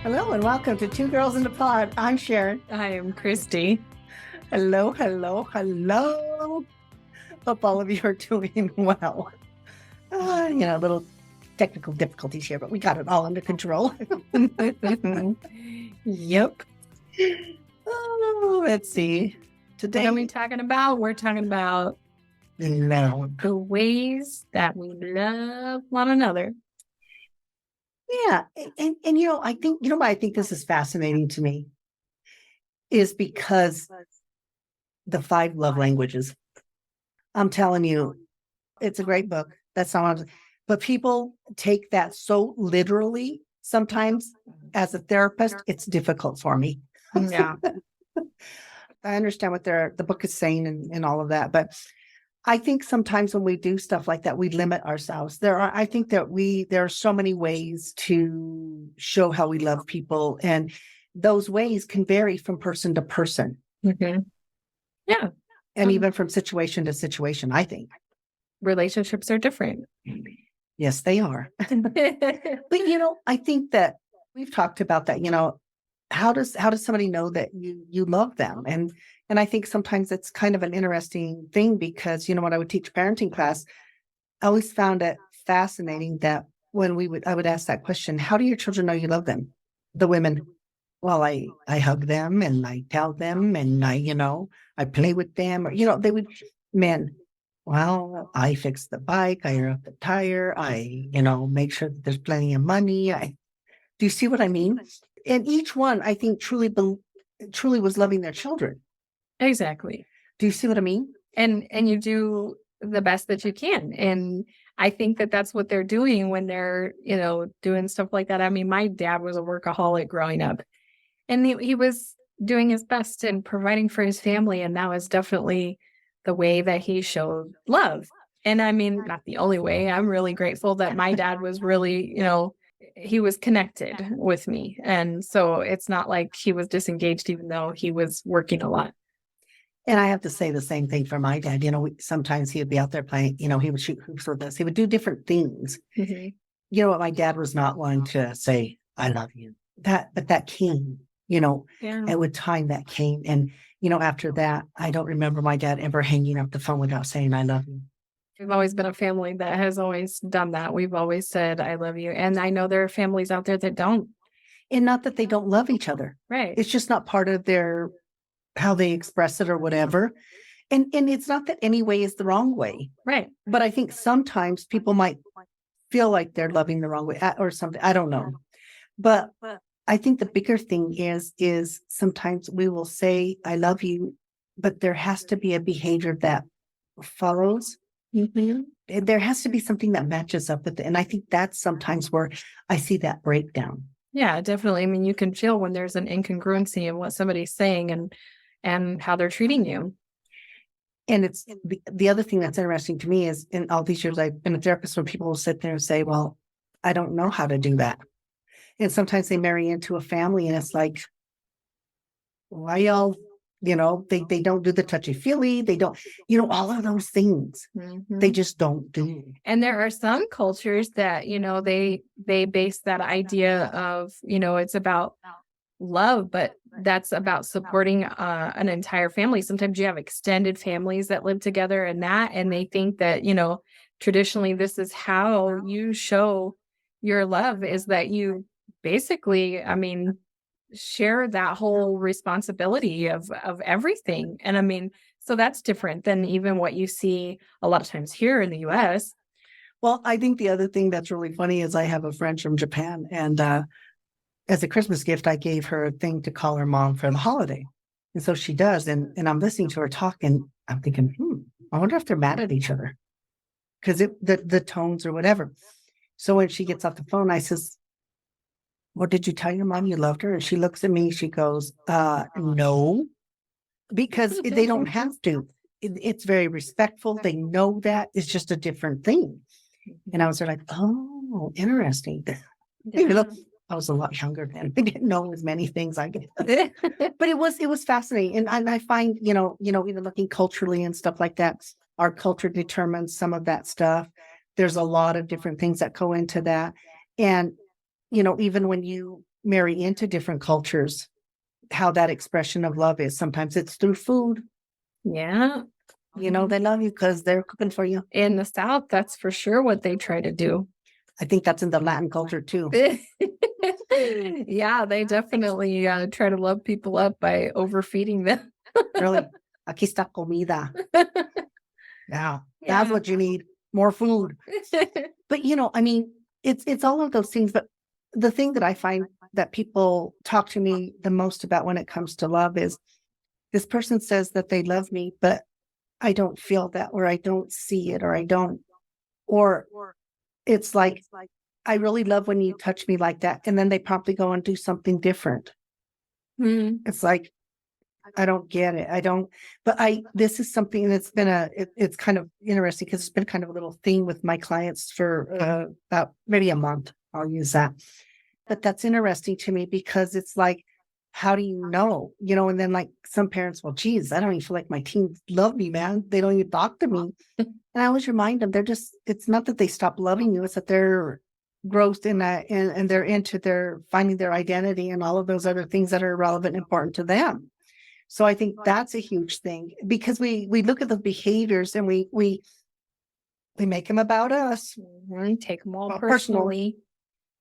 Hello and welcome to Two Girls in the Pod. I'm Sharon. I am Christy. Hello, hello, hello. Hope all of you are doing well. Little technical difficulties here, but we got it all under control. Yep. Oh, let's see. Today, What are we talking about? We're talking about the ways that we love one another. Yeah. And I think, why I think this is fascinating to me is because the 5 love languages. I'm telling you, it's a great book. That's not what I'm, but people take that so literally. Sometimes as a therapist, it's difficult for me. Yeah. I understand what the book is saying and all of that, but I think sometimes when we do stuff like that, we limit ourselves. I think that there are so many ways to show how we love people, and those ways can vary from person to person. Mm-hmm. Yeah. And even from situation to situation, I think. Relationships are different. Yes, they are. But, I think that we've talked about that, how does somebody know that you love them? And I think sometimes it's kind of an interesting thing because, when I would teach parenting class, I always found it fascinating that when I would ask that question, how do your children know you love them? The women, well, I hug them and I tell them and I play with them, or, they would, men, well, I fix the bike, I air up the tire, I, make sure that there's plenty of money. Do you see what I mean? And each one, I think, truly was loving their children. Exactly. Do you see what I mean? And you do the best that you can. And I think that that's what they're doing when they're, doing stuff like that. I mean, my dad was a workaholic growing up, and he was doing his best and providing for his family. And that was definitely the way that he showed love. And I mean, not the only way. I'm really grateful that my dad was really, he was connected with me. And so it's not like he was disengaged, even though he was working a lot. And I have to say the same thing for my dad. Sometimes he would be out there playing, he would shoot hoops with us. He would do different things. Mm-hmm. You know what? My dad was not one to say, I love you. But that came, at with time that came. And, after that, I don't remember my dad ever hanging up the phone without saying, I love you. We've always been a family that has always done that. We've always said, I love you. And I know there are families out there that don't. And not that they don't love each other. Right. It's just not part of how they express it or whatever. And it's not that any way is the wrong way. Right. But I think sometimes people might feel like they're loving the wrong way or something. I don't know. But I think the bigger thing is sometimes we will say, I love you, but there has to be a behavior that follows. Mm-hmm. There has to be something that matches up with it. And I think that's sometimes where I see that breakdown. Yeah, definitely. I mean, you can feel when there's an incongruency in what somebody's saying and how they're treating you. And it's the other thing that's interesting to me is in all these years, I've been a therapist where people will sit there and say, well, I don't know how to do that. And sometimes they marry into a family and it's like, why y'all, they don't do the touchy-feely. They don't, all of those things. Mm-hmm. They just don't do. And there are some cultures that, they base that idea of, it's about love, but that's about supporting an entire family. Sometimes you have extended families that live together and they think that, traditionally this is how you show your love, is that you basically, share that whole responsibility of everything. And so that's different than even what you see a lot of times here in the US. Well, I think the other thing that's really funny is I have a friend from Japan, and as a Christmas gift, I gave her a thing to call her mom for the holiday. And so she does. And I'm listening to her talk and I'm thinking, I wonder if they're mad at each other because the tones or whatever. So when she gets off the phone, I says, well, did you tell your mom you loved her? And she looks at me, she goes, no, because they don't have to. It's very respectful. They know that. It's just a different thing. And I was like, oh, interesting. Yeah. I was a lot younger then. I didn't know as many things I did. But it was fascinating. And I find, even looking culturally and stuff like that, our culture determines some of that stuff. There's a lot of different things that go into that. And, even when you marry into different cultures, how that expression of love is. Sometimes it's through food. Yeah. You know, they love you because they're cooking for you. In the South, that's for sure what they try to do. I think that's in the Latin culture too. Yeah, they definitely try to love people up by overfeeding them. Really. Aquí está comida. Yeah. That's Yeah. what you need. More food. But you know, I mean, it's all of those things. But the thing that I find that people talk to me the most about when it comes to love is this person says that they love me, but I don't feel that, or I don't see it, or I don't, or it's like, I really love when you touch me like that. And then they promptly go and do something different. Mm. It's like, I don't get it. I don't, but this is something that's been it's kind of interesting because it's been kind of a little thing with my clients for about maybe a month. I'll use that. But that's interesting to me because it's like, how do you know? You know, and then like some parents, well, geez, I don't even feel like my teens love me, man. They don't even talk to me. And I always remind them, it's not that they stop loving you, it's that they're growth in that and they're into their finding their identity and all of those other things that are relevant and important to them. So I think that's a huge thing because we look at the behaviors and we make them about us. Take them all Well, personally.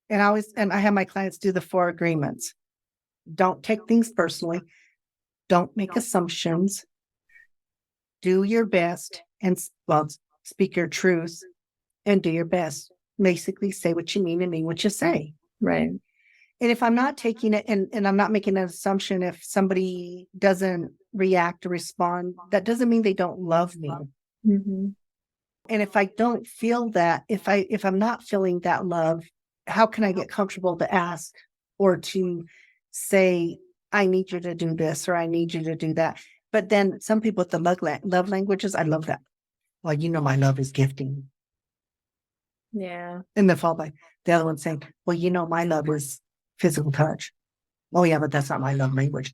And I have my clients do the 4 agreements. Don't take things personally. Don't make assumptions. Do your best and speak your truth and do your best. Basically say what you mean and mean what you say. Right. And if I'm not taking it and I'm not making an assumption, if somebody doesn't react or respond, that doesn't mean they don't love me. Mm-hmm. And if I don't feel that, if I'm not feeling that love, how can I get comfortable to ask or to say, I need you to do this or I need you to do that? But then some people with the love languages, I love that. Well, you know, my love is gifting. Yeah. And then followed by the other one saying, well, you know, my love is physical touch. Oh, yeah, but that's not my love language.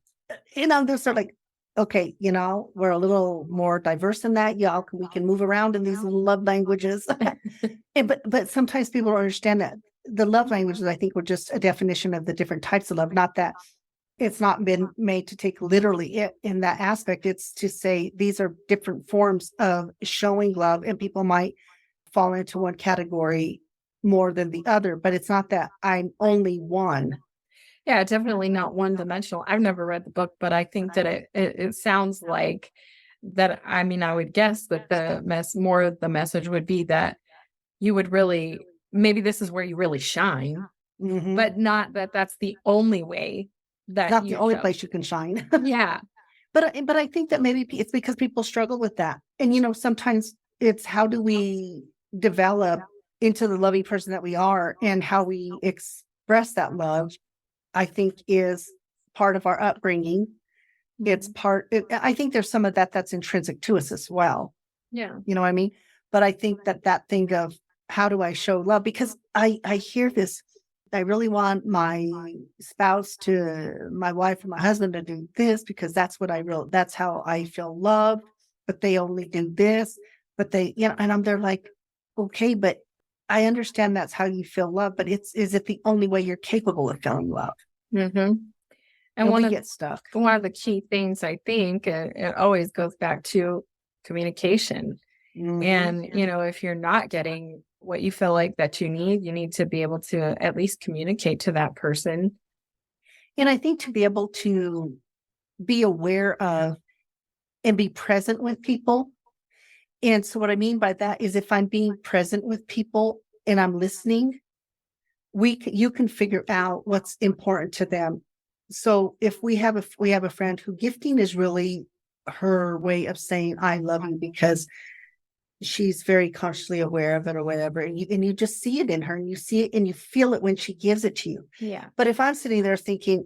You know, they're sort of like, okay, you know, we're a little more diverse than that. We can move around in these love languages. But sometimes people don't understand that the love languages, I think, were just a definition of the different types of love, not that it's not been made to take literally it in that aspect. It's to say these are different forms of showing love, and people might fall into one category more than the other, but it's not that I'm only one. Yeah, definitely not one dimensional. I've never read the book, but I think that it sounds like that. I mean, I would guess that the message would be that you would really, maybe this is where you really shine, Mhm. but not that that's the only way that Not you the only show. place you can shine. Yeah. But I think that maybe it's because people struggle with that. And, you know, sometimes it's how do we develop into the loving person that we are and how we express that love, I think is part of our upbringing. It's I think there's some of that's intrinsic to us as well. Yeah. You know what I mean? But I think that thing of how do I show love? Because I hear this, I really want my wife or my husband to do this because that's that's how I feel loved, but they only do this, but they, you know, and I'm there like, okay, but I understand that's how you feel love, but is it the only way you're capable of feeling love? Mm-hmm. And And we get stuck. one of the key things I think, it always goes back to communication. Mhm. And, you know, if you're not getting what you feel like that you need to be able to at least communicate to that person. And I think to be able to be aware of and be present with people. And so what I mean by that is if I'm being present with people and I'm listening, you can figure out what's important to them. So if we have a friend who gifting is really her way of saying I love you because she's very consciously aware of it or whatever, and you just see it in her and you see it and you feel it when she gives it to you. Yeah. But if I'm sitting there thinking,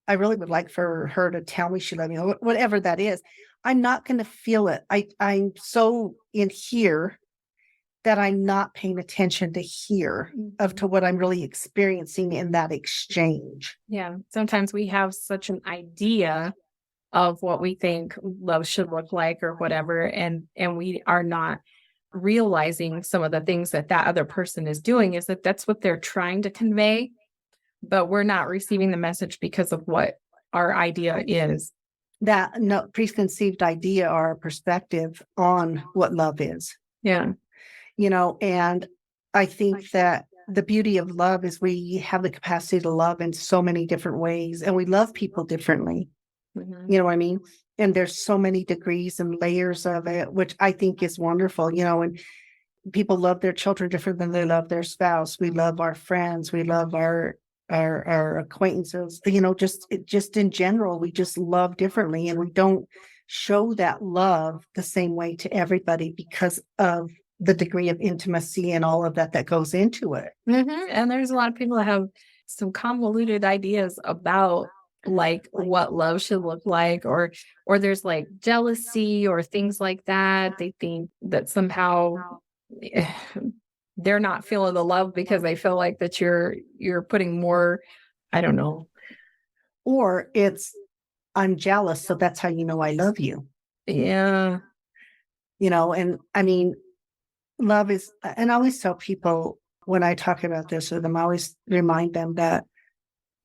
I really would like for her to tell me she loved me, or whatever that is, I'm not going to feel it. I'm so in here that I'm not paying attention to here to what I'm really experiencing in that exchange. Yeah. Sometimes we have such an idea of what we think love should look like or whatever, and we are not realizing some of the things that other person is doing is that's what they're trying to convey, but we're not receiving the message because of what our idea is. That no preconceived idea or perspective on what love is, Yeah. and I think that the beauty of love is we have the capacity to love in so many different ways, and we love people differently. Mhm. You know what I mean? And there's so many degrees and layers of it, which I think is wonderful, and people love their children different than they love their spouse. We love our friends. We love our acquaintances, just in general, we just love differently, and we don't show that love the same way to everybody because of the degree of intimacy and all of that goes into it. And there's a lot of people that have some convoluted ideas about like what love should look like, or there's like jealousy or things like that. They think that somehow they're not feeling the love because they feel like that you're putting more, I don't know. Or it's, I'm jealous, so that's how you know I love you. Yeah. And I mean, love is, and I always tell people when I talk about this with them, I always remind them that,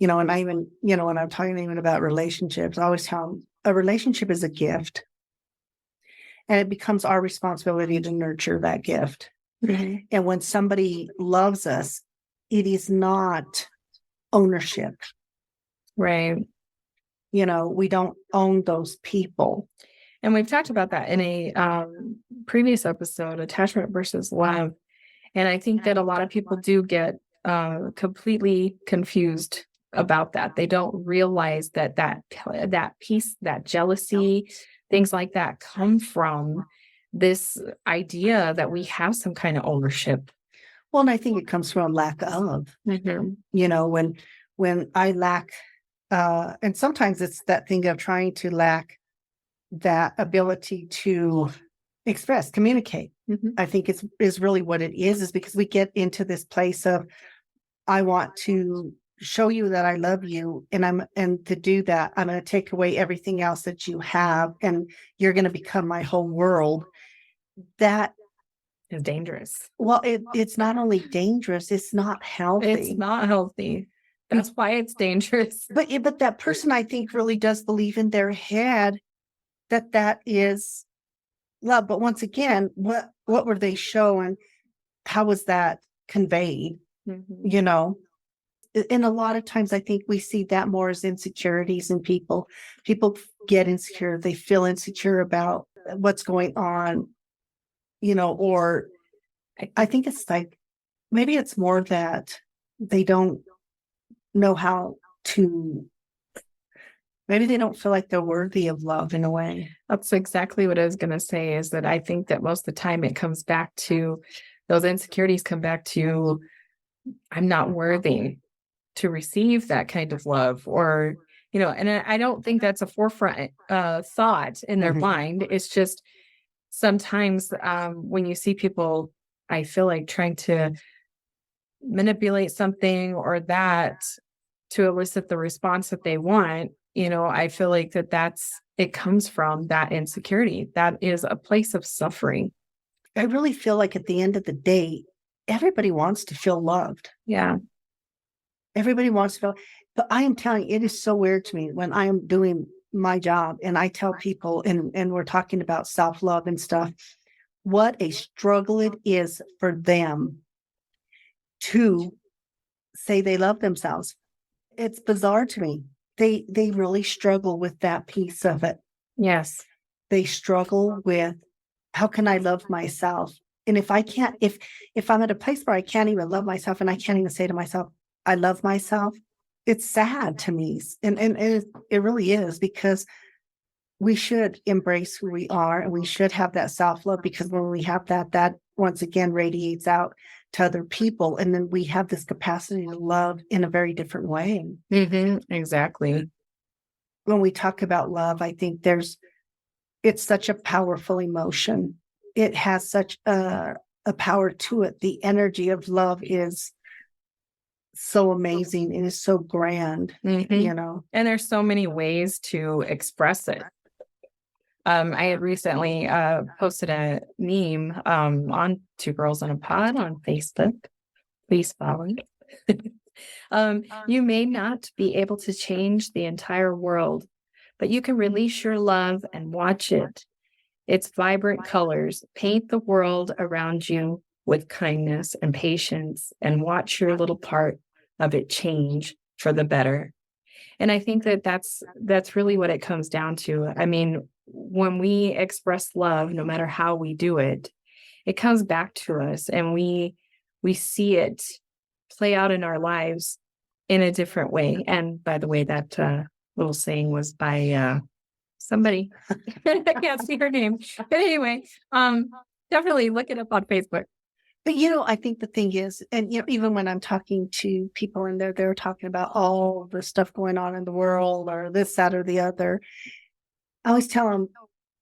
and I even, when I'm talking even about relationships, I always tell them a relationship is a gift, and it becomes our responsibility to nurture that gift. Mhm. And when somebody loves us, it is not ownership. Right. We don't own those people. And we've talked about that in a previous episode, attachment versus love. And I think that a lot of people do get completely confused about that. They don't realize that piece, that jealousy, things like that come from this idea that we have some kind of ownership. Well, and I think it comes from a lack of, when I lack, and sometimes it's that thing of trying to lack that ability to express, communicate. I think is really what it is because we get into this place of, I want to show you that I love you. And to do that, I'm going to take away everything else that you have, and you're going to become my whole world. That is dangerous. Well, it's not only dangerous, it's not healthy. It's not healthy. That's why it's dangerous. But that person, I think, really does believe in their head that is love. But once again, what were they showing? How was that conveyed? Mhm. And a lot of times I think we see that more as insecurities in people. People get insecure, they feel insecure about what's going on, or I think it's like, maybe it's more that they don't know how to, maybe they don't feel like they're worthy of love in a way. That's exactly what I was going to say, is that I think that most of the time it comes back to those insecurities come back to, I'm not worthy to receive that kind of love, or, and I don't think that's a forefront thought in their mind. It's just sometimes when you see people, I feel like trying to manipulate something or that to elicit the response that they want, I feel like it comes from that insecurity. That is a place of suffering. I really feel like at the end of the day, everybody wants to feel loved. Yeah. Everybody wants to feel, but I am telling you, it is so weird to me when I am doing my job and I tell people, and we're talking about self-love and stuff, what a struggle it is for them to say they love themselves. It's bizarre to me. They really struggle with that piece of it. Yes. They struggle with, how can I love myself? And if I can't, if I'm at a place where I can't even love myself and I can't even say to myself, I love myself, it's sad to me. And it really is, because we should embrace who we are and we should have that self-love, because when we have that once again radiates out to other people. And then we have this capacity to love in a very different way. Exactly. When we talk about love, I think it's such a powerful emotion. It has such a power to it. The energy of love is so amazing. It is so grand, And there's so many ways to express it. I had recently posted a meme on Two Girls in a Pod on Facebook. Please follow it. You may not be able to change the entire world, but you can release your love and watch it. Its vibrant colors paint the world around you with kindness and patience, and watch your little part of it change for the better. And I think that that's really what it comes down to. I mean, when we express love, no matter how we do it, it comes back to us, and we see it play out in our lives in a different way. And by the way, that little saying was by somebody. I can't see her name. But anyway, definitely look it up on Facebook. But I think the thing is, and even when I'm talking to people and they're talking about all the stuff going on in the world or this, that, or the other, I always tell them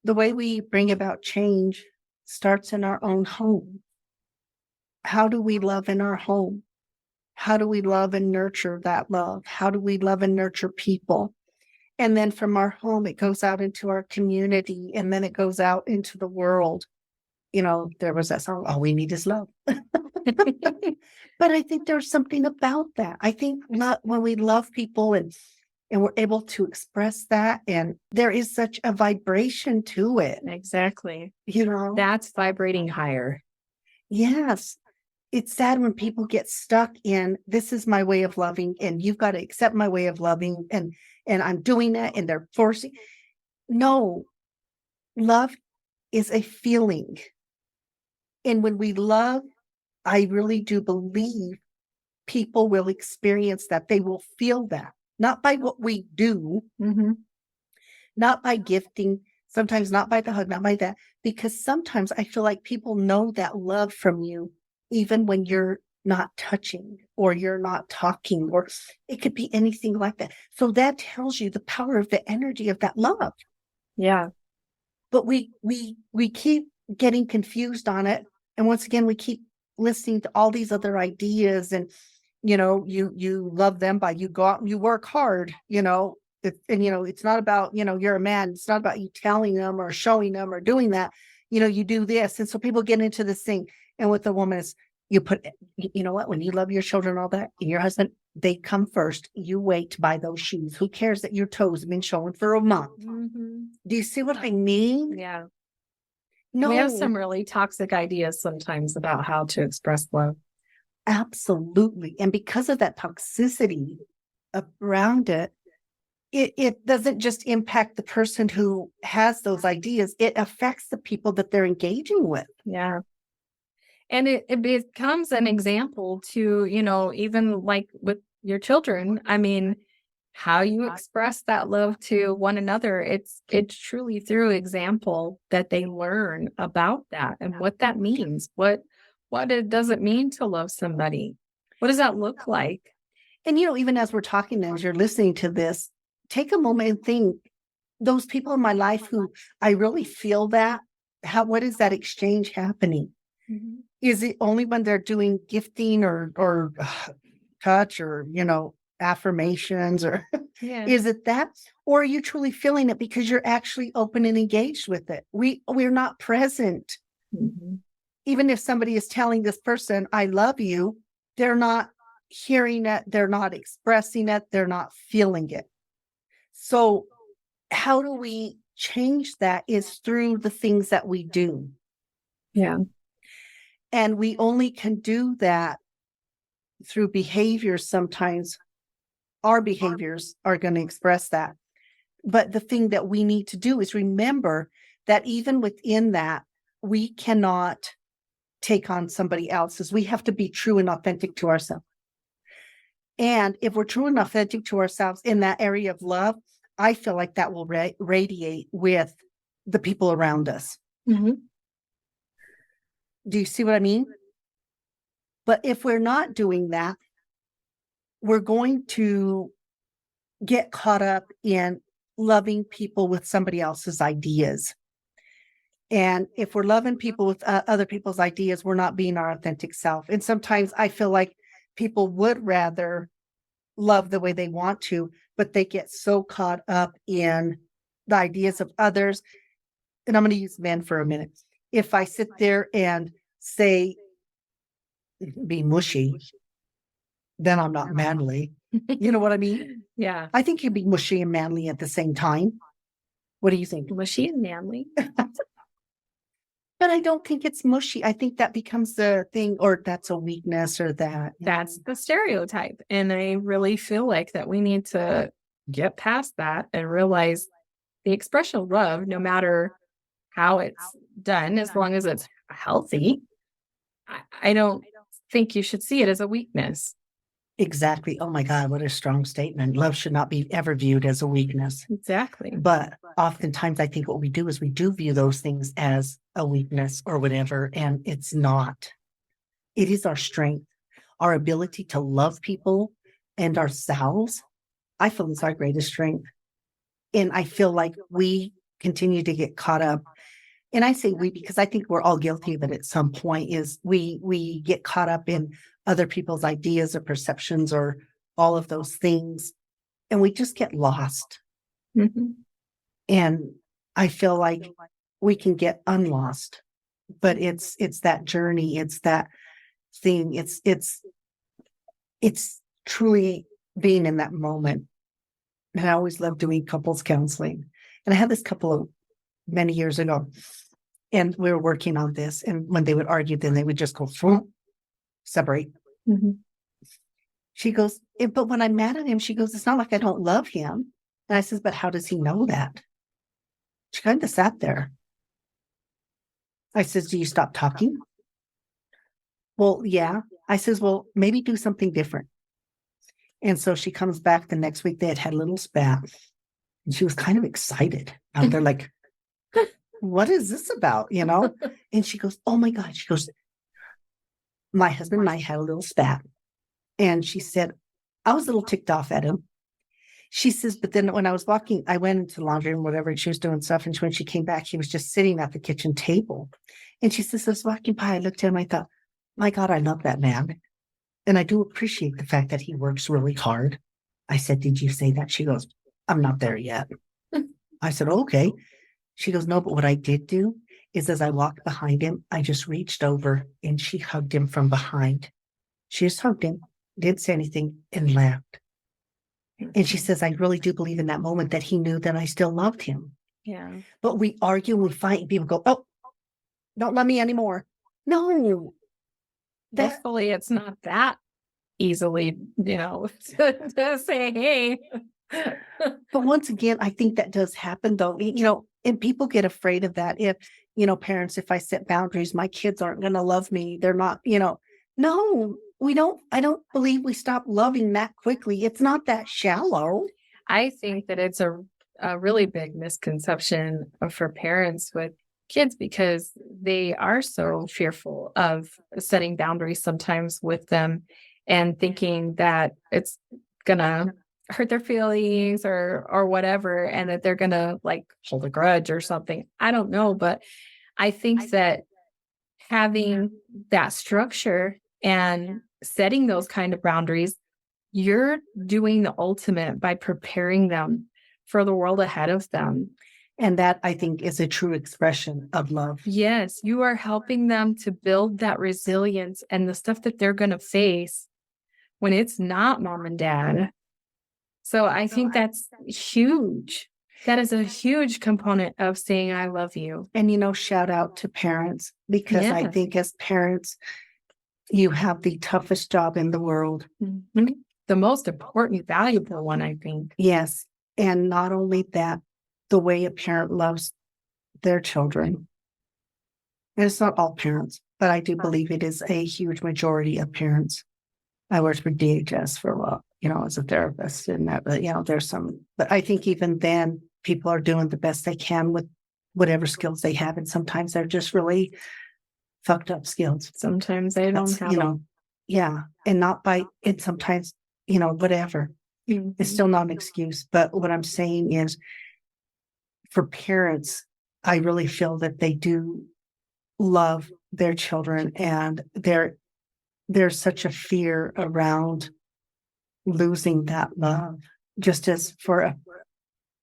the way we bring about change starts in our own home. How do we love in our home? How do we love and nurture that love? How do we love and nurture people? And then from our home, it goes out into our community, and then it goes out into the world. There was that song, all we need is love. But I think there's something about that. I think not when we love people and we're able to express that, and there is such a vibration to it. Exactly. That's vibrating higher. Yes. It's sad when people get stuck in, this is my way of loving, and you've got to accept my way of loving, and I'm doing that, and they're forcing. No, love is a feeling. And when we love, I really do believe people will experience that. They will feel that, not by what we do, not by gifting, sometimes not by the hug, not by that, because sometimes I feel like people know that love from you, even when you're not touching or you're not talking, or it could be anything like that. So that tells you the power of the energy of that love. Yeah. But we keep getting confused on it. And once again, we keep listening to all these other ideas, and, you love them by you go out and you work hard, it's not about, you're a man. It's not about you telling them or showing them or doing that, you do this. And so people get into this thing. And with the woman is, you put, what, when you love your children, all that, and your husband, they come first. You wait to buy those shoes. Who cares that your toes have been showing for a month? Do you see what I mean? Yeah. No. We have some really toxic ideas sometimes about how to express love. Absolutely. And because of that toxicity around it, it doesn't just impact the person who has those ideas. It affects the people that they're engaging with. Yeah. And it becomes an example to, even like with your children. I mean, how you express that love to one another, it's truly through example that they learn about that and what that means. What does it mean to love somebody? What does that look like? And, even as we're talking, as you're listening to this, take a moment and think, those people in my life who I really feel that, what is that exchange happening? Is it only when they're doing gifting or touch or, affirmations, or is it that, or are you truly feeling it because you're actually open and engaged with it? We're not present. Even if somebody is telling this person, I love you, they're not hearing it, they're not expressing it, they're not feeling it. So how do we change that is through the things that we do. Yeah. And we only can do that through behaviors. Sometimes our behaviors are going to express that. But the thing that we need to do is remember that even within that, we cannot take on somebody else's. We have to be true and authentic to ourselves. And if we're true and authentic to ourselves in that area of love, I feel like that will radiate with the people around us. Do you see what I mean? But if we're not doing that, we're going to get caught up in loving people with somebody else's ideas. And if we're loving people with other people's ideas, we're not being our authentic self. And sometimes I feel like people would rather love the way they want to, but they get so caught up in the ideas of others. And I'm going to use men for a minute. If I sit there and say, be mushy, then I'm not manly. You know what I mean? Yeah. I think you'd be mushy and manly at the same time. What do you think? Mushy and manly. But I don't think it's mushy. I think that becomes the thing, or that's a weakness, or that. That's the stereotype. And I really feel like that we need to get past that and realize the expression of love, no matter how it's done, as long as it's healthy, I don't think you should see it as a weakness. Exactly. Oh my God, what a strong statement. Love should not be ever viewed as a weakness. Exactly. But oftentimes, I think what we do is we do view those things as a weakness or whatever, and it's not. It is our strength, our ability to love people and ourselves. I feel it's our greatest strength. And I feel like we continue to get caught up. And I say we because I think we're all guilty of it at some point, is we get caught up in other people's ideas or perceptions or all of those things. And we just get lost. Mhm. And I feel like we can get unlost, but it's that journey, it's that thing, it's truly being in that moment. And I always love doing couples counseling. And I had this couple of many years ago, and we were working on this. And when they would argue, then they would just go separate. Mhm. She goes, but when I'm mad at him, she goes, it's not like I don't love him. And I says, but how does he know that? She kind of sat there. I says, do you stop talking? Well, yeah. I says, well, maybe do something different. And so she comes back the next week. They had a little spat, and she was kind of excited. And they're like, what is this about? You know? And she goes, oh my God. She goes, my husband and I had a little spat. And she said, I was a little ticked off at him. She says, but then when I was walking, I went into the laundry room, whatever, and she was doing stuff. And when she came back, he was just sitting at the kitchen table. And she says, I was walking by, I looked at him, I thought, my God, I love that man. And I do appreciate the fact that he works really hard. I said, did you say that? She goes, I'm not there yet. I said, okay. She goes, no, but what I did do is as I walked behind him, I just reached over and she hugged him from behind. She just hugged him, didn't say anything, and left. And she says, I really do believe in that moment that he knew that I still loved him. Yeah. But we argue, we fight, and people go, oh, don't love me anymore. No. Hopefully it's not that easily, to say, hey. But once again, I think that does happen though, and people get afraid of that. If, parents, if I set boundaries, my kids aren't going to love me. They're not, no, we don't. I don't believe we stop loving that quickly. It's not that shallow. I think that it's a really big misconception for parents with kids because they are so fearful of setting boundaries sometimes with them and thinking that it's gonna hurt their feelings or whatever, and that they're gonna like hold a grudge or something. I don't know, but I think that having that structure and setting those kind of boundaries, you're doing the ultimate by preparing them for the world ahead of them. And that, I think, is a true expression of love. Yes, you are helping them to build that resilience and the stuff that they're going to face when it's not mom and dad. So I think that's huge. That is a huge component of saying, I love you. And, shout out to parents, because I Yes. think as parents, you have the toughest job in the world. Mhm. The most important, valuable one, I think. Yes. And not only that, the way a parent loves their children. And it's not all parents, but I do believe it is a huge majority of parents. I worked for DHS for a while, as a therapist and that, but, there's some, but I think even then people are doing the best they can with whatever skills they have. And sometimes they're just really fucked up skills. Sometimes they don't That's, have them. yeah. And not by it. Sometimes, whatever. Mhm. It's still not an excuse. But what I'm saying is, for parents, I really feel that they do love their children, and there's such a fear around losing that love, just as for a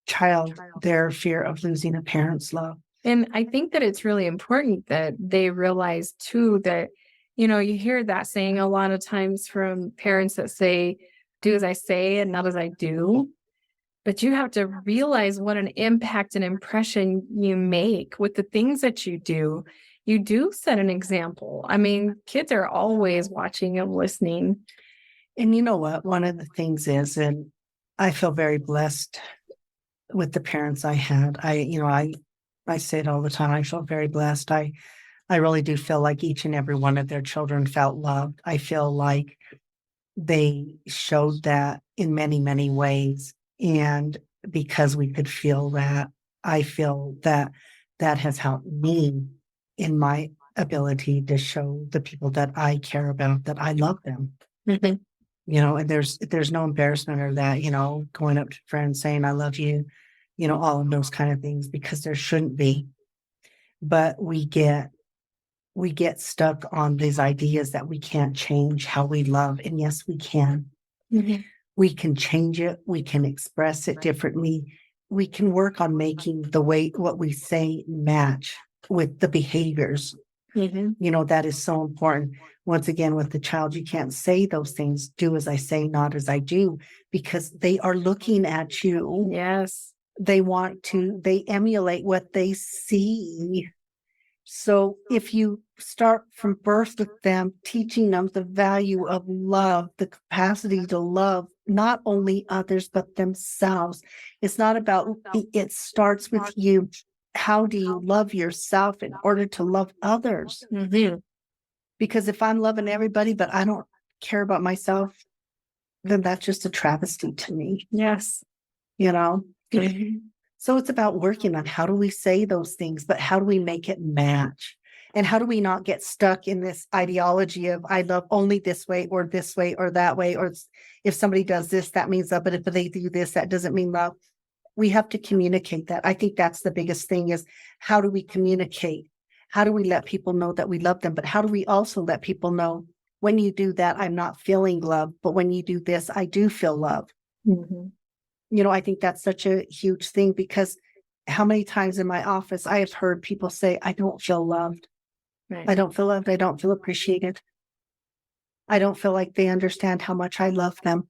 child, their fear of losing a parent's love. And I think that it's really important that they realize too that You hear that saying a lot of times from parents that say, do as I say and not as I do. But you have to realize what an impact and impression you make with the things that you do. You do set an example. I mean, kids are always watching and listening. And you know what? One of the things is, and I feel very blessed with the parents I had. I say it all the time. I feel very blessed. I really do feel like each and every one of their children felt loved. I feel like they showed that in many, many ways. And because we could feel that, I feel that that has helped me in my ability to show the people that I care about that I love them. Mhm. And there's no embarrassment or that, going up to friends saying I love you, all of those kind of things, because there shouldn't be. But we get stuck on these ideas that we can't change how we love. And yes, we can. Mhm. We can change it. We can express it differently. We can work on making the way what we say match with the behaviors. Mhm. That is so important. Once again, with the child, you can't say those things, do as I say, not as I do, because they are looking at you. Yes. They emulate what they see. So if you start from birth with them, teaching them the value of love, the capacity to love not only others, but themselves. It's not about, it starts with you. How do you love yourself in order to love others? Mhm. Because if I'm loving everybody, but I don't care about myself, then that's just a travesty to me, Yes. you know? Mhm. So it's about working on how do we say those things, but how do we make it match? And how do we not get stuck in this ideology of I love only this way or that way, or if somebody does this, that means love, but if they do this, that doesn't mean love. We have to communicate that. I think that's the biggest thing is how do we communicate? How do we let people know that we love them? But how do we also let people know when you do that, I'm not feeling love, but when you do this, I do feel love. Mhm. I think that's such a huge thing because how many times in my office I have heard people say, I don't feel loved. Right. I don't feel loved. I don't feel appreciated. I don't feel like they understand how much I love them.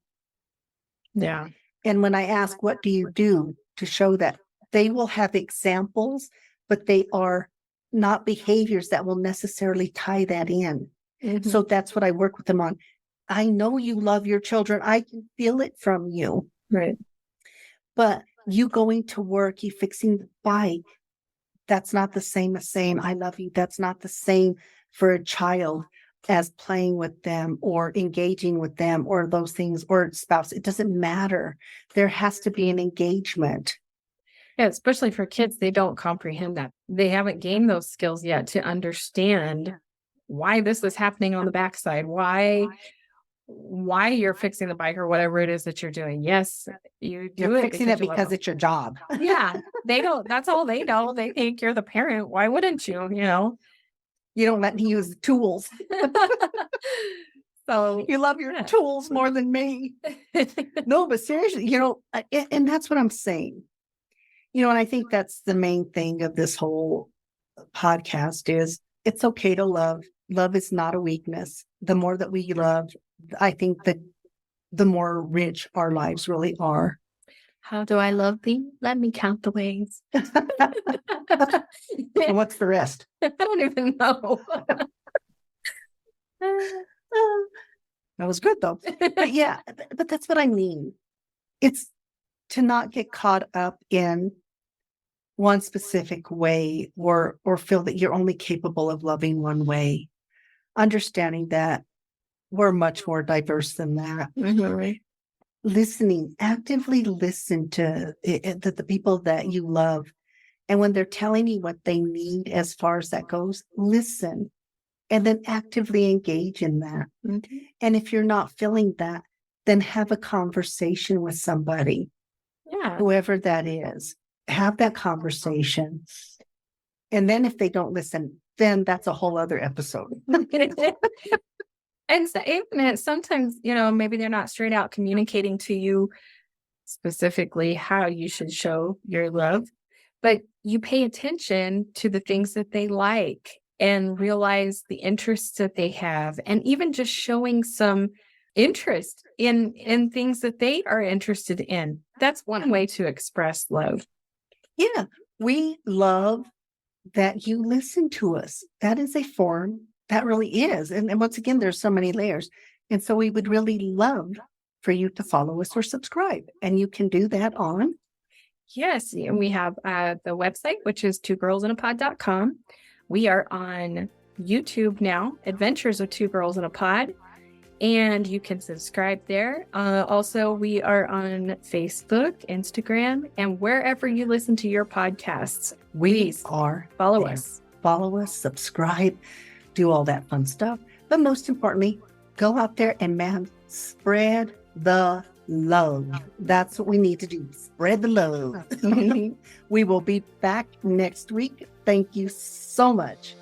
Yeah. And when I ask, what do you do to show that? They will have examples, but they are not behaviors that will necessarily tie that in. Mhm. So that's what I work with them on. I know you love your children. I can feel it from you. Right. But you going to work, you fixing the bike, that's not the same as saying, I love you. That's not the same for a child as playing with them or engaging with them or those things or spouse. It doesn't matter. There has to be an engagement. Yeah, especially for kids, they don't comprehend that. They haven't gained those skills yet to understand why this is happening on the backside, why you're fixing the bike or whatever it is that you're doing. Yes, you do You're it fixing it you love because them. it's your job. Yeah, they don't. That's all they know. They think you're the parent. Why wouldn't you? You don't let me use the tools. So You love your yeah. tools more than me. No, but seriously, and that's what I'm saying. And I think that's the main thing of this whole podcast is it's okay to love. Love is not a weakness. The more that we love, I think that the more rich our lives really are. How do I love thee? Let me count the ways. And what's the rest? I don't even know. That was good though. But yeah, but that's what I mean. It's to not get caught up in one specific way or feel that you're only capable of loving one way. Understanding that we're much more diverse than that. Mhm. Listening, actively listen to the people that you love. And when they're telling you what they need as far as that goes, listen and then actively engage in that. Mhm. And if you're not feeling that, then have a conversation with somebody, Yeah. whoever that is. Have that conversation. And then if they don't listen, then that's a whole other episode. And so even sometimes, maybe they're not straight out communicating to you specifically how you should show your love, but you pay attention to the things that they like and realize the interests that they have, and even just showing some interest in things that they are interested in. That's one way to express love. Yeah, we love that you listen to us. That is a form, that really is. And once again, there's so many layers. And so we would really love for you to follow us or subscribe. And you can do that on. Yes, and we have the website, which is twogirlsinapod.com. We are on YouTube now, Adventures of Two Girls in a Pod, and you can subscribe there. Also, we are on Facebook, Instagram, and wherever you listen to your podcasts. We Please are follow there. us. Follow us, subscribe, do all that fun stuff. But most importantly, go out there and, man, spread the love. That's what we need to do. Spread the love. We will be back next week. Thank you so much.